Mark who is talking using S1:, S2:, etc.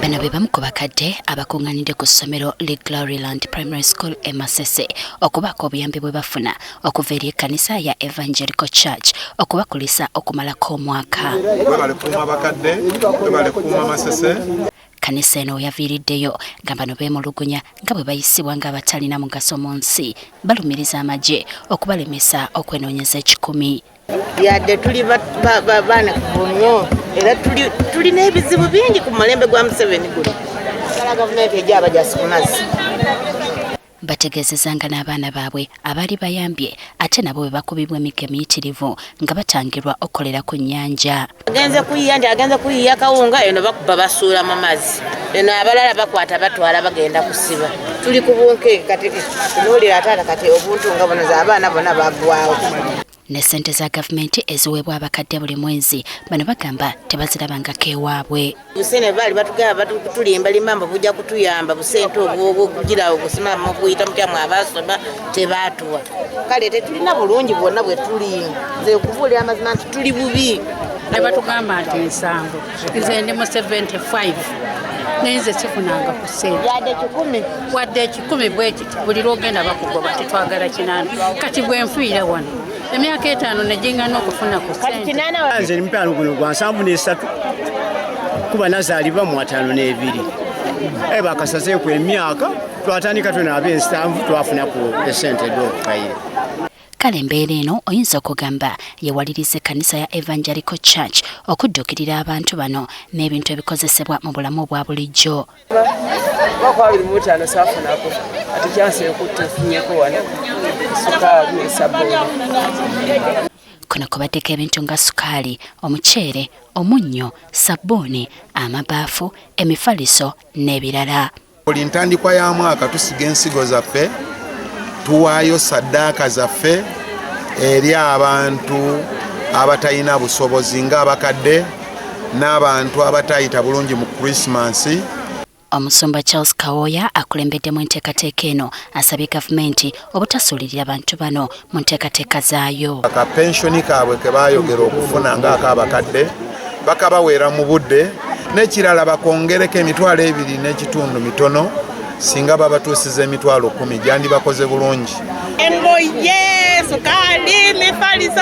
S1: Bano be bamu ku bakadde abakunganidde ku ssomero li Gloryland Primary School e Masese okubako obuyambi bwe bafuna okuva eri ekkanisa ya Evangelical Church okubakulisa okumalako omwaka. Kanisa eno yaviiriddeyo nga bano beemulugunya nga bwe bayisibwa ng'abatalina mugaso mu nsi balumiriza amagye okubalemesa okwenoonyeza ekikumi.
S2: Yadde tuli baana nnyo era tulina ebizibu bingi ku mulembe gwa Museveni guno. Gavumenti ejja abajasi ku mazzi.
S1: Bategeezezanga n'abaana baabwe abaali bayambye ate nabo bwe bakubibwa emigga emiyitirivu nga batangirwa okukolera ku nnyanja.
S2: Agenze kuyiya kawunga eno bakuba basuula mu mazzi. Eno abalala bakwata batwala bagenda kusiba. Tuli ku bunkenke kati tunuulira ataata kati obuntu nga buno abaana bonna baggwawo.
S1: Ne ssente za gavumenti eziweebwa abakadde buli mwezi bano bagamba tebazirabangako ewaabwe.
S2: Busene baali batugamba batulimbalimba mbu bujja kutuyamba busente obwo kugira obusima mu kuyita mutyamu abasoma tebaatuwa. Kale tetulina bulungi bwonna bwe tuli nze okubuulira amazima nti tuli bubi.
S3: Ne batugamba nti nsanvu nze ndi mu 75 nenze sifunanga ku ssente wadde 10 bwekiti buli lwogenda bakugoba tetwagala kinana kati bwe nfiira wano emyaka 5 negingana okufuna ku ssente.
S4: Nze mpano guno gwa 73 kuba nazaalibwa mu 52 bakasazeeku emyaka twatandika twena ab'ensanvu twafuna ku ssente d'okukayire.
S1: Kale embeera eno oyinza okugamba yewaliriza ekkanisa ya Evangelical Church okuddukirira abantu bano n'ebintu ebikozesebwa mu bulamu obwa bulijjo. Kuno kubaddeko ebintu nga sukaali, omuceere, omunnyo, sabbuuni, amabaafu, emifaliso n'ebirala.
S5: Buli ntandikwa ya mwaka tusiga ensigo zaffe tuwaayo saddaaka zaffe eri abantu abatalina busobozi ng'abakadde n'abantu abatayita bulungi mu Krismasi.
S1: Omusumba Charles Kawoya akulembeddemu enteekateeka eno asabye gavumenti obutasuulirira abantu bano mu nteekateeka zaayo.
S5: Akapenshoni kaabwe ke baayogera okufuna ng'ak'abakadde bakabaweera mu budde n'ekirala bakongereko emitwalo 2.5 mitono singa babatuusiza emitwalo 10 gyandi bakoze bulungi.
S2: Engoye, sukali, mifaliso